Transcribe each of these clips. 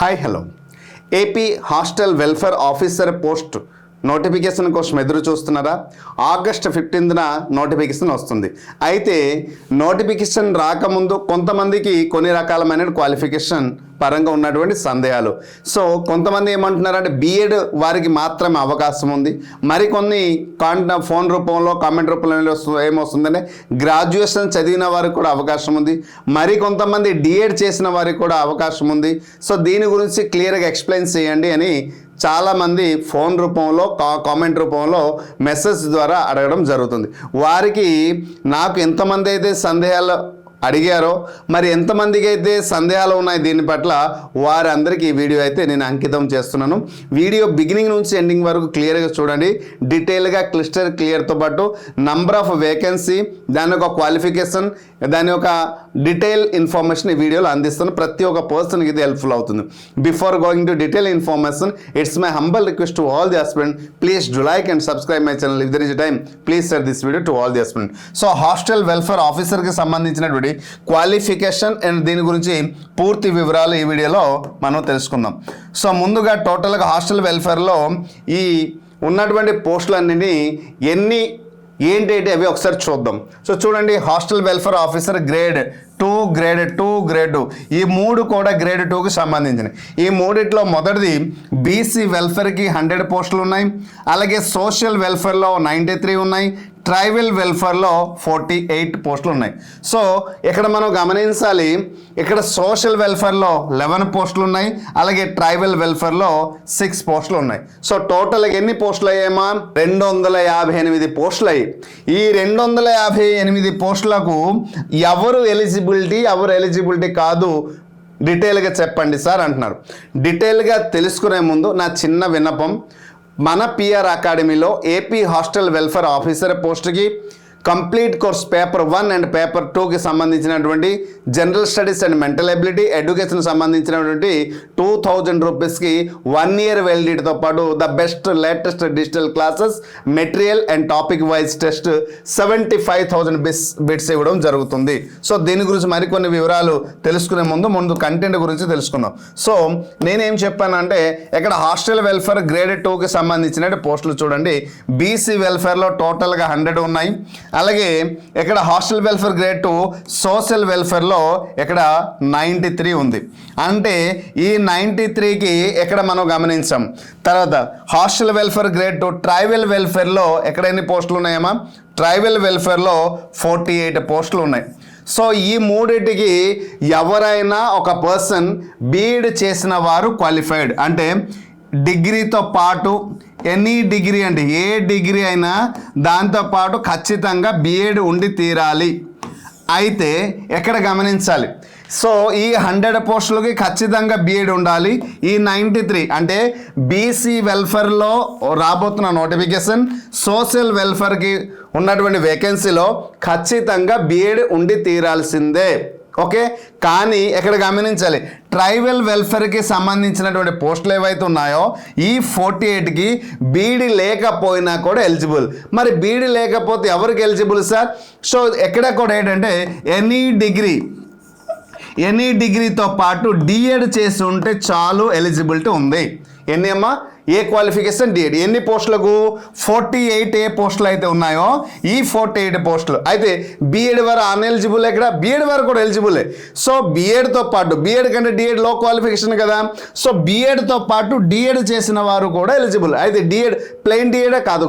Hi hello AP hostel welfare officer post notification కోసం ఎదురు చూస్తున్నారా? ఆగస్ట్ 15న నోటిఫికేషన్ వస్తుంది. అయితే నోటిఫికేషన్ రాకముందు కొంతమందికి కొన్ని రకాలమైన క్వాలిఫికేషన్ పరంగా ఉన్నటువంటి సందేహాలు. సో కొంతమంది ఏమంటున్నారంటే బీఎడ్ వారికి మాత్రమే అవకాశం ఉంది, మరికొన్ని ఫోన్ రూపంలో కామెంట్ రూపంలో ఏమొస్తుందంటే గ్రాడ్యుయేషన్ చదివిన వారికి కూడా అవకాశం ఉంది, మరికొంతమంది డిఎడ్ చేసిన వారికి కూడా అవకాశం ఉంది. సో దీని గురించి క్లియర్గా ఎక్స్ప్లెయిన్ చేయండి అని చాలామంది ఫోన్ రూపంలో కామెంట్ రూపంలో మెసేజ్ ద్వారా అడగడం జరుగుతుంది. వారికి నాకు ఎంతమంది అయితే సందేహాలు అడిగారో, మరి ఎంతమందికి అయితే సందేహాలు ఉన్నాయి దీని పట్ల, వారందరికీ ఈ వీడియో అయితే నేను అంకితం చేస్తున్నాను. వీడియో బిగినింగ్ నుంచి ఎండింగ్ వరకు క్లియర్గా చూడండి. డీటెయిల్గా క్లియర్తో పాటు నంబర్ ఆఫ్ వేకెన్సీ, దాని యొక్క క్వాలిఫికేషన్, దాని యొక్క డీటెయిల్ ఇన్ఫర్మేషన్ ఈ వీడియోలో అందిస్తాను. ప్రతి ఒక్క పర్సన్కి ఇది హెల్ప్ఫుల్ అవుతుంది. Before going to detail information, it's my humble request to all the aspirant, please do like and subscribe my channel. If there is time please share this video to all the aspirant. So hostel welfare ఆఫీసర్కి సంబంధించినటువంటి qualification and దీని గురించి పూర్తి వివరాలు ఈ వీడియోలో మనం తెలుసుకుందాం. సో ముందుగా టోటల్గా హాస్టల్ వెల్ఫేర్లో ఈ ఉన్నటువంటి పోస్టులన్నీ ఏంటి అవి ఒకసారి చూద్దాం. సో చూడండి, hostel welfare officer grade 2, grade 2, grade 2 ఈ మూడు కూడా గ్రేడ్ 2కి సంబంధించినవి. ఈ మూడిట్లో మొదటిది బీసీ వెల్ఫేర్కి 100 పోస్టులు ఉన్నాయి, అలాగే సోషల్ వెల్ఫేర్లో 93 ఉన్నాయి, ట్రైబల్ వెల్ఫేర్లో 48 పోస్టులు ఉన్నాయి. సో ఇక్కడ మనం గమనించాలి, ఇక్కడ సోషల్ వెల్ఫేర్లో 11 పోస్టులు ఉన్నాయి, అలాగే ట్రైబల్ వెల్ఫేర్లో 6 పోస్టులు ఉన్నాయి. సో టోటల్గా ఎన్ని పోస్టులు అయ్యామా? 258 పోస్టులు అయ్యాయి. ఈ 258 పోస్టులకు ఎవరు ఎలిజిబిలిటీ కాదు డీటెయిల్గా చెప్పండి సార్ అంటున్నారు. డీటెయిల్గా తెలుసుకునే ముందు నా చిన్న విన్నపం, మన పిఆర్ అకాడమీలో ఏపీ హాస్టల్ వెల్ఫేర్ ఆఫీసర్ పోస్ట్కి complete course paper 1 and paper 2కి సంబంధించినటువంటి general studies and mental ability education సంబంధించినటువంటి 2000 రూపీస్కి 1 ఇయర్ వ్యాలిడిటీతో పాటు the best latest digital classes, material and topic wise test 75,000 bits ఇవ్వడం జరుగుతుంది. సో దీని గురించి మరికొన్ని వివరాలు తెలుసుకునే ముందు కంటెంట్ గురించి తెలుసుకుందాం. సో నేనేం చెప్పానంటే ఇక్కడ హాస్టల్ వెల్ఫేర్ గ్రేడ్ 2కి సంబంధించిన పోస్టులు చూడండి. బీసీ వెల్ఫేర్లో టోటల్గా 100 ఉన్నాయి, అలాగే ఇక్కడ హాస్టల్ వెల్ఫేర్ గ్రేడ్ 2 సోషల్ వెల్ఫేర్లో ఇక్కడ 93 ఉంది. అంటే ఈ 93కి ఇక్కడ మనం గమనించాం. తర్వాత హాస్టల్ వెల్ఫేర్ గ్రేడ్ 2 ట్రైబల్ వెల్ఫేర్లో ఎక్కడ ఎన్ని పోస్టులు ఉన్నాయమ్మా? ట్రైబల్ వెల్ఫేర్లో 48 పోస్టులు ఉన్నాయి. సో ఈ మూడింటికి ఎవరైనా ఒక పర్సన్ బీఎడ్ చేసిన వారు క్వాలిఫైడ్, అంటే డిగ్రీతో పాటు ఎనీ డిగ్రీ అండి, ఏ డిగ్రీ అయినా దాంతోపాటు ఖచ్చితంగా బీఎడ్ ఉండి తీరాలి. అయితే ఎక్కడ గమనించాలి, సో ఈ 100 పోస్టులకి ఖచ్చితంగా బీఎడ్ ఉండాలి. ఈ 93 అంటే బీసీ వెల్ఫేర్లో రాబోతున్న నోటిఫికేషన్, సోషల్ వెల్ఫేర్కి ఉన్నటువంటి వేకెన్సీలో ఖచ్చితంగా బీఎడ్ ఉండి తీరాల్సిందే. ఓకే, కానీ ఎక్కడ గమనించాలి, ట్రైబల్ వెల్ఫేర్కి సంబంధించినటువంటి పోస్టులు ఏవైతే ఉన్నాయో ఈ 48కి బీఈడి లేకపోయినా కూడా ఎలిజిబుల్. మరి బీఈడి లేకపోతే ఎవరికి ఎలిజిబుల్ సార్? సో ఎక్కడ కూడా ఏంటంటే ఎనీ డిగ్రీతో పాటు డిఎడ్ చేసి ఉంటే చాలు ఎలిజిబిలిటీ ఉంది. ఎన్ని అమ్మా? ఏ క్వాలిఫికేషన్ డిఎడ్. ఎన్ని పోస్టులకు? 48 ఏ పోస్టులు అయితే ఉన్నాయో ఈ 48 పోస్టులు. అయితే బీఎడ్ వారు అన్ఎలిజిబుల్, ఎక్కడ బీఎడ్ వారు కూడా ఎలిజిబులే. సో బీఎడ్తో పాటు, బీఎడ్ కంటే డిఎడ్ లో క్వాలిఫికేషన్ కదా, సో బీఎడ్తో పాటు డిఎడ్ చేసిన వారు కూడా ఎలిజిబుల్. అయితే డిఎడ్ ప్లెయిన్ డిఎడా కాదు,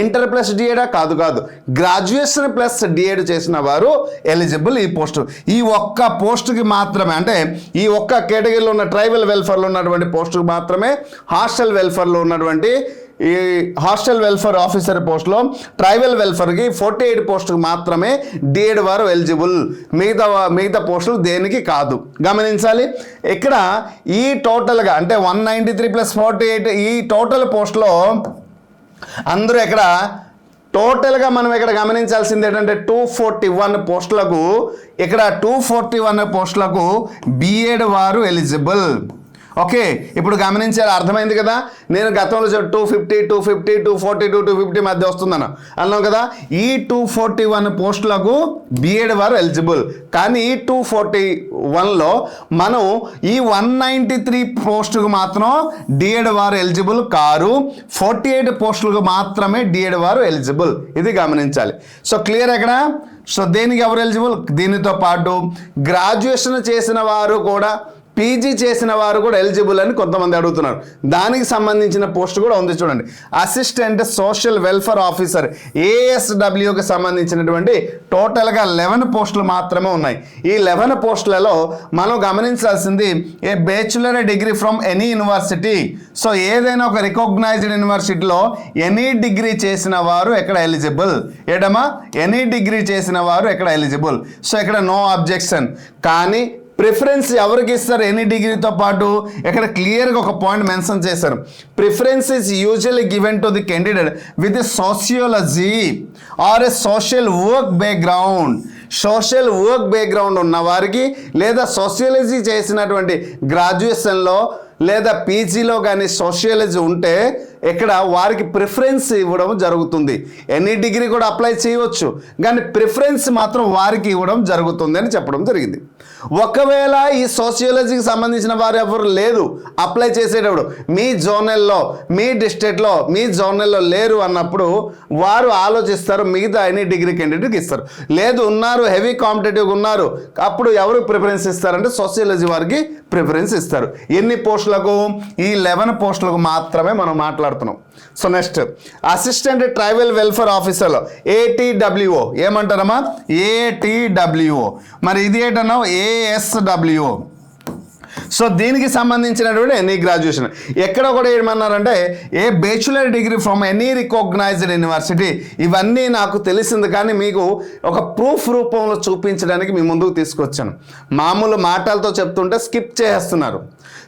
ఇంటర్ ప్లస్ డిఎడా కాదు, గ్రాడ్యుయేషన్ ప్లస్ డిఎడ్ చేసిన వారు ఎలిజిబుల్ ఈ పోస్టు. ఈ ఒక్క పోస్టుకి మాత్రమే, అంటే ఈ ఒక్క కేటగిరీలో ఉన్న ట్రైబల్ వెల్ఫేర్లో ఉన్నటువంటి పోస్టుకు మాత్రమే హాస్టల్ వెల్ఫేర్లో ఉన్నటువంటి ఈ హాస్టల్ వెల్ఫేర్ ఆఫీసర్ పోస్టులో ట్రైబల్ వెల్ఫేర్కి 48 పోస్టుకు మాత్రమే డిఎడ్ వారు ఎలిజిబుల్. మిగతా పోస్టులు దేనికి కాదు గమనించాలి. ఇక్కడ ఈ టోటల్గా అంటే 193 + 48 ఈ టోటల్ పోస్టులో అందరూ ఇక్కడ టోటల్గా మనం ఇక్కడ గమనించాల్సింది ఏంటంటే 241 పోస్టులకు, ఇక్కడ 241 పోస్టులకు బీఎడ్ వారు ఎలిజిబుల్. ఓకే, ఇప్పుడు గమనించారు, అర్థమైంది కదా. నేను గతంలో 250, 250, 242, 250 మధ్య వస్తుందన్న అన్నాం కదా. ఈ 241 పోస్టులకు బిఎడ్ వారు ఎలిజిబుల్. కానీ ఈ 241లో మనం ఈ 193 పోస్టుకు మాత్రం డిఎడ్ వారు ఎలిజిబుల్ కారు. 48 పోస్టులకు మాత్రమే డిఎడ్ వారు ఎలిజిబుల్. ఇది గమనించాలి. సో క్లియర్ ఎక్కడ. సో దేనికి ఎవరు ఎలిజిబుల్? దీనితో పాటు గ్రాడ్యుయేషన్ చేసిన వారు కూడా, పీజీ చేసిన వారు కూడా ఎలిజిబుల్ అని కొంతమంది అడుగుతున్నారు. దానికి సంబంధించిన పోస్ట్ కూడా ఉంది చూడండి. అసిస్టెంట్ సోషల్ వెల్ఫేర్ ఆఫీసర్ ASWకి సంబంధించినటువంటి టోటల్గా 11 పోస్టులు మాత్రమే ఉన్నాయి. ఈ 11 పోస్టులలో మనం గమనించాల్సింది A bachelor degree from any university. So ఏదైనా ఒక రికగ్నైజ్డ్ యూనివర్సిటీలో ఎనీ డిగ్రీ చేసిన వారు ఎక్కడ ఎలిజిబుల్. ఏడమా, ఎనీ డిగ్రీ చేసిన వారు ఎక్కడ ఎలిజిబుల్. సో ఇక్కడ నో అబ్జెక్షన్. కానీ ప్రిఫరెన్స్ ఎవరికి ఇస్తారు? ఎనీ డిగ్రీతో పాటు ఇక్కడ క్లియర్గా ఒక పాయింట్ మెన్షన్ చేశారు. Preference is usually given to the candidate with sociology or a social work background. Social work background ఉన్న వారికి లేదా సోషియాలజీ చేసినటువంటి గ్రాడ్యుయేషన్లో లేదా పీజీలో కానీ సోషియాలజీ ఉంటే ఇక్కడ వారికి ప్రిఫరెన్స్ ఇవ్వడం జరుగుతుంది. ఎనీ డిగ్రీ కూడా అప్లై చేయవచ్చు, కానీ ప్రిఫరెన్స్ మాత్రం వారికి ఇవ్వడం జరుగుతుంది అని చెప్పడం జరిగింది. ఒకవేళ ఈ సోషియాలజీకి సంబంధించిన వారు ఎవరు లేదు అప్లై చేసేటప్పుడు, మీ జోనల్లో, మీ డిస్ట్రిక్ట్లో, మీ జోనల్లో లేరు అన్నప్పుడు వారు ఆలోచిస్తారు, మిగతా ఎనీ డిగ్రీ క్యాండిడేట్కి ఇస్తారు. లేదు ఉన్నారు, హెవీ కాంపిటేటివ్గా ఉన్నారు, అప్పుడు ఎవరు ప్రిఫరెన్స్ ఇస్తారంటే సోషియాలజీ వారికి ప్రిఫరెన్స్ ఇస్తారు. ఎన్ని పోస్టులకు? ఈ 11 పోస్టులకు మాత్రమే మనం మాట్లాడుతున్నాం. So next assistant tribal welfare ఆఫీసర్లో ATWO ఏమంటారమ్మా? ATWO. మరి ఇది ఏంటన్నావు? ASWO. సో దీనికి సంబంధించినటువంటి ఎనీ గ్రాడ్యుయేషన్ ఎక్కడ కూడా ఏమన్నారంటే A bachelor degree from any recognised university. ఇవన్నీ నాకు తెలిసింది, కానీ మీకు ఒక ప్రూఫ్ రూపంలో చూపించడానికి మీ ముందుకు తీసుకొచ్చాను. మామూలు మాటలతో చెప్తుంటే స్కిప్ చేస్తున్నారు,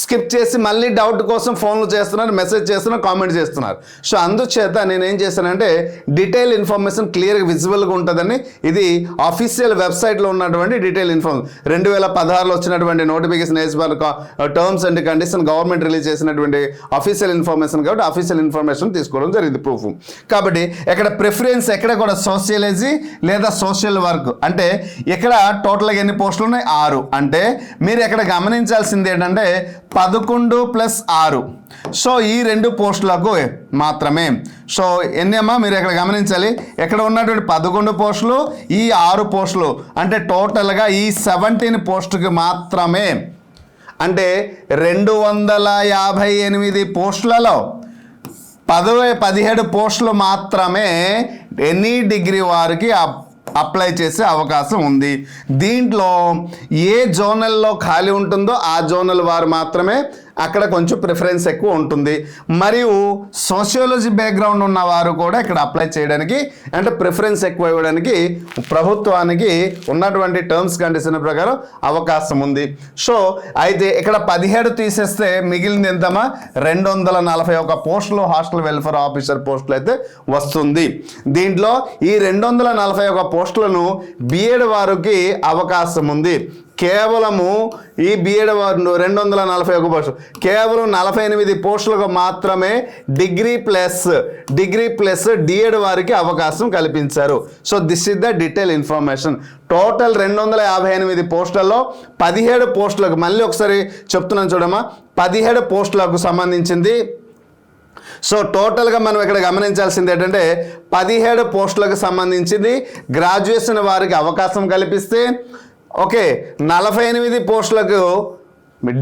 స్కిప్ చేసి మళ్ళీ డౌట్ కోసం ఫోన్లు చేస్తున్నారు, మెసేజ్ చేస్తున్నారు, కామెంట్ చేస్తున్నారు. సో అందుచేత నేను ఏం చేశానంటే డీటెయిల్ ఇన్ఫర్మేషన్ క్లియర్గా విజిబుల్గా ఉంటుందని, ఇది అఫీషియల్ వెబ్సైట్లో ఉన్నటువంటి డీటెయిల్ ఇన్ఫర్మేషన్. 2016లో వచ్చినటువంటి notification as per terms and condition government release చేసినటువంటి అఫీషియల్ ఇన్ఫర్మేషన్ కాబట్టి అఫీషియల్ ఇన్ఫర్మేషన్ తీసుకోవడం జరిగింది ప్రూఫ్. కాబట్టి ఇక్కడ ప్రిఫరెన్స్ ఎక్కడ కూడా సోషియాలజీ లేదా సోషల్ వర్క్ అంటే ఇక్కడ టోటల్గా ఎన్ని పోస్టులు ఉన్నాయి? 6. అంటే మీరు ఇక్కడ గమనించాల్సింది ఏంటంటే 11 + 6. సో ఈ 2 పోస్టులకు మాత్రమే. సో ఎన్ని అమ్మా మీరు ఇక్కడ గమనించాలి, ఎక్కడ ఉన్నటువంటి 11 పోస్టులు, ఈ 6 పోస్టులు, అంటే టోటల్గా ఈ 17 పోస్టుకి మాత్రమే. అంటే 258 పోస్టులలో 17 పోస్టులు మాత్రమే ఎనీ డిగ్రీ వారికి అప్లై చేసే అవకాశం ఉంది. దీంట్లో ఏ జోనల్లో ఖాళీ ఉంటుందో ఆ జోనల్ వారు మాత్రమే అక్కడ కొంచెం ప్రిఫరెన్స్ ఎక్కువ ఉంటుంది. మరియు సోషియాలజీ బ్యాక్గ్రౌండ్ ఉన్నవారు కూడా ఇక్కడ అప్లై చేయడానికి అంటే ప్రిఫరెన్స్ ఎక్కువ ఇవ్వడానికి ప్రభుత్వానికి ఉన్నటువంటి టర్మ్స్ కండిషన్ ప్రకారం అవకాశం ఉంది. సో అయితే ఇక్కడ 17 తీసేస్తే మిగిలింది ఎంతమా? 241 పోస్టులు హాస్టల్ వెల్ఫేర్ ఆఫీసర్ పోస్టులు అయితే వస్తుంది. దీంట్లో ఈ 241 పోస్టులను బిఎడ్ వారికి అవకాశం ఉంది. కేవలము ఈ బిఎడ్ 241 పోస్టులు కేవలం 48 పోస్టులకు మాత్రమే డిగ్రీ ప్లస్ డిఎడ్ వారికి అవకాశం కల్పించారు. So this is the detail information. Total 258 పోస్టులలో 17 పోస్టులకు, మళ్ళీ ఒకసారి చెప్తున్నాను చూడమ్మా, 17 పోస్టులకు సంబంధించింది. సో టోటల్గా మనం ఇక్కడ గమనించాల్సింది ఏంటంటే 17 పోస్టులకు సంబంధించింది గ్రాడ్యుయేషన్ వారికి అవకాశం కల్పిస్తే, ఓకే 48 పోస్టులకు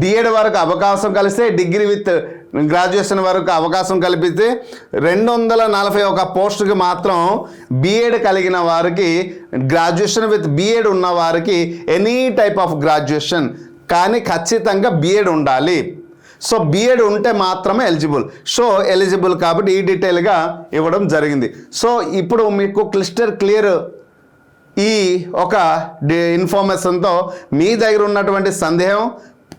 డిఎడ్ వరకు అవకాశం కలిస్తే, డిగ్రీ విత్ గ్రాడ్యుయేషన్ వరకు అవకాశం కల్పిస్తే 241 పోస్టుకి మాత్రం బిఎడ్ కలిగిన వారికి, గ్రాడ్యుయేషన్ విత్ బిఎడ్ ఉన్న వారికి ఎనీ టైప్ ఆఫ్ గ్రాడ్యుయేషన్ కానీ ఖచ్చితంగా బిఎడ్ ఉండాలి. సో బిఎడ్ ఉంటే మాత్రమే ఎలిజిబుల్ కాబట్టి ఈ డీటెయిల్గా ఇవ్వడం జరిగింది. సో ఇప్పుడు మీకు క్లియర్ ఈ ఒక ఇన్ఫర్మేషన్తో మీ దగ్గర ఉన్నటువంటి సందేహం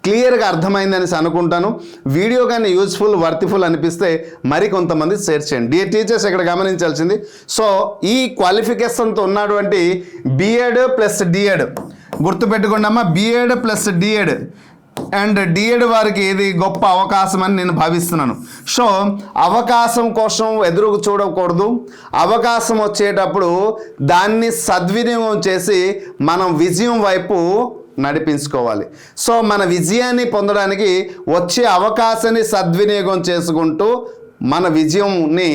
క్లియర్గా అర్థమైందని అనుకుంటాను. వీడియో కానీ యూజ్ఫుల్ వర్తిఫుల్ అనిపిస్తే మరికొంతమంది షేర్ చేయండి. డియర్ టీచర్స్ ఇక్కడ గమనించాల్సింది, సో ఈ క్వాలిఫికేషన్తో ఉన్నటువంటి బిఎడ్ ప్లస్ డిఎడ్ గుర్తుపెట్టుకోండి అమ్మా. BEd plus DEd and DEd వారికి ఇది గొప్ప అవకాశం అని నేను భావిస్తున్నాను. సో అవకాశం కోసం ఎదురు చూడకూడదు. అవకాశం వచ్చేటప్పుడు దాన్ని సద్వినియోగం చేసి మనం విజయం వైపు నడిపించుకోవాలి. సో మన విజయాన్ని పొందడానికి వచ్చే అవకాశాన్ని సద్వినియోగం చేసుకుంటూ మన విజయంని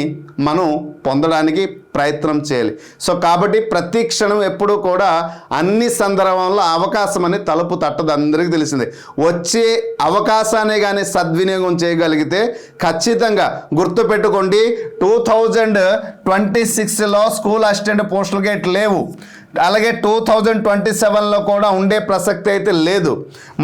మనం పొందడానికి ప్రయత్నం చేయాలి. సో కాబట్టి ప్రతి క్షణం ఎప్పుడూ కూడా అన్ని సందర్భంలో అవకాశం అని తలుపు తట్టదు, అందరికీ తెలిసిందే. వచ్చే అవకాశాన్ని కానీ సద్వినియోగం చేయగలిగితే ఖచ్చితంగా గుర్తుపెట్టుకోండి, 2026లో స్కూల్ అసిస్టెంట్ పోస్టులు గేట్ లేవు. అలాగే 2027లో కూడా ఉండే ప్రసక్తి అయితే లేదు.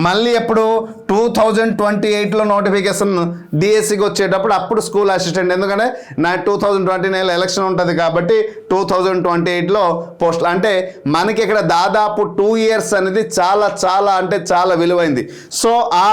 మళ్ళీ ఎప్పుడు 2028లో నోటిఫికేషన్ డిఎస్సికి వచ్చేటప్పుడు అప్పుడు స్కూల్ అసిస్టెంట్, ఎందుకంటే నా 2029లో ఎలక్షన్ ఉంటుంది కాబట్టి 2028లో పోస్ట్. అంటే మనకి ఇక్కడ దాదాపు 2 years అనేది చాలా చాలా అంటే చాలా విలువైంది. సో ఆ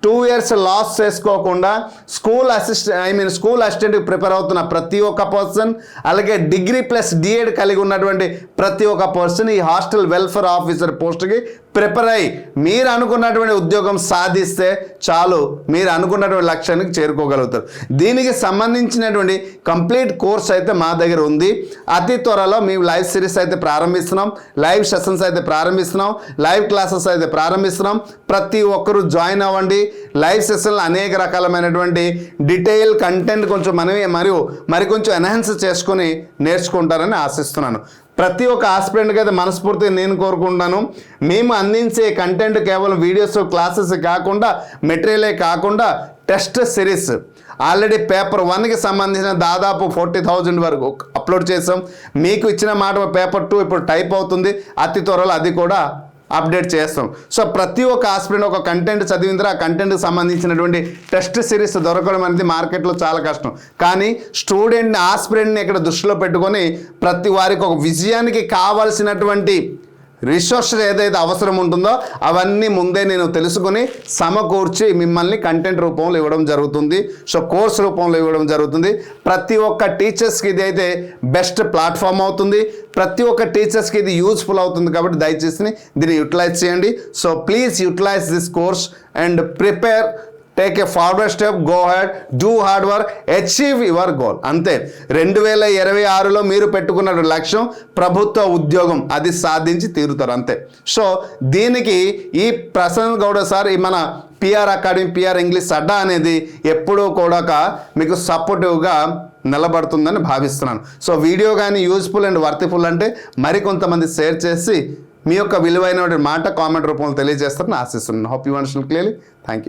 2 years లాస్ చేసుకోకుండా స్కూల్ అసిస్టెంట్కి ప్రిపేర్ అవుతున్న ప్రతి ఒక్క పర్సన్, అలాగే డిగ్రీ ప్లస్ డిఎడ్ కలిగి ఉన్నటువంటి ప్రతి ఒక్క పర్సన్ ఈ హాస్టల్ వెల్ఫేర్ ఆఫీసర్ పోస్ట్కి ప్రిపేర్ అయ్యి మీరు అనుకున్నటువంటి ఉద్యోగం సాధిస్తే చాలు, మీరు అనుకున్నటువంటి లక్ష్యానికి చేరుకోగలుగుతారు. దీనికి సంబంధించినటువంటి కంప్లీట్ కోర్స్ అయితే మా దగ్గర ఉంది. అతి త్వరలో మేము లైవ్ సిరీస్ అయితే ప్రారంభిస్తున్నాం, లైవ్ సెషన్స్ అయితే ప్రారంభిస్తున్నాం, లైవ్ క్లాసెస్ అయితే ప్రారంభిస్తున్నాం. ప్రతి ఒక్కరూ జాయిన్ అవ్వండి. లైవ్ సెషన్లు అనేక రకాలమైనటువంటి డీటెయిల్ కంటెంట్ కొంచెం మరికొంచెం ఎన్హాన్స్ చేసుకొని నేర్చుకుంటారని ఆశిస్తున్నాను. ప్రతి ఒక్క ఆస్పిరెంట్కి అయితే మనస్ఫూర్తిగా నేను కోరుకుంటాను, మేము అందించే కంటెంట్ కేవలం వీడియోస్ క్లాసెస్ కాకుండా, మెటీరియలే కాకుండా టెస్ట్ సిరీస్ ఆల్రెడీ పేపర్ 1కి సంబంధించిన దాదాపు 40,000 వరకు అప్లోడ్ చేసాం. మీకు ఇచ్చిన మాట పేపర్ 2 ఇప్పుడు టైప్ అవుతుంది, అతి త్వరలో అది కూడా అప్డేట్ చేస్తాం. సో ప్రతి ఒక్క ఆస్పిరెంట్ ఒక కంటెంట్ చదివిన తర్వాత ఆ కంటెంట్కి సంబంధించినటువంటి టెస్ట్ సిరీస్ దొరకడం అనేది మార్కెట్లో చాలా కష్టం. కానీ ఆస్పిరెంట్ని ఇక్కడ దృష్టిలో పెట్టుకొని ప్రతి వారికి ఒక విజయానికి కావాల్సినటువంటి రిసోర్సెస్ ఏదైతే అవసరం ఉంటుందో అవన్నీ ముందే నేను తెలుసుకొని సమకూర్చి మిమ్మల్ని కంటెంట్ రూపంలో ఇవ్వడం జరుగుతుంది. సో కోర్స్ రూపంలో ఇవ్వడం జరుగుతుంది. ప్రతి ఒక్క టీచర్స్కి ఇది అయితే బెస్ట్ ప్లాట్ఫామ్ అవుతుంది. ప్రతి ఒక్క టీచర్స్కి ఇది యూజ్ఫుల్ అవుతుంది. కాబట్టి దయచేసి దీన్ని యూటిలైజ్ చేయండి. So please utilise this course and prepare, take a forward step, go head, do hard work, achieve your goal. అంతే. 2026లో మీరు పెట్టుకున్న లక్ష్యం ప్రభుత్వ ఉద్యోగం, అది సాధించి తీరుతారు అంతే. సో దీనికి ఈ ప్రసన్న గౌడ సార్ ఈ మన పిఆర్ అకాడమీ, పిఆర్ ఇంగ్లీష్ అడ్డా అనేది ఎప్పుడూ కూడా మీకు సపోర్టివ్గా నిలబడుతుందని భావిస్తున్నాను. సో వీడియో కానీ యూజ్ఫుల్ అండ్ వర్తిఫుల్ అంటే మరికొంతమంది షేర్ చేసి మీ యొక్క విలువైన మాట కామెంట్ రూపంలో తెలియజేస్తారని ఆశిస్తున్నాను. Hope you understand clearly. Thank you.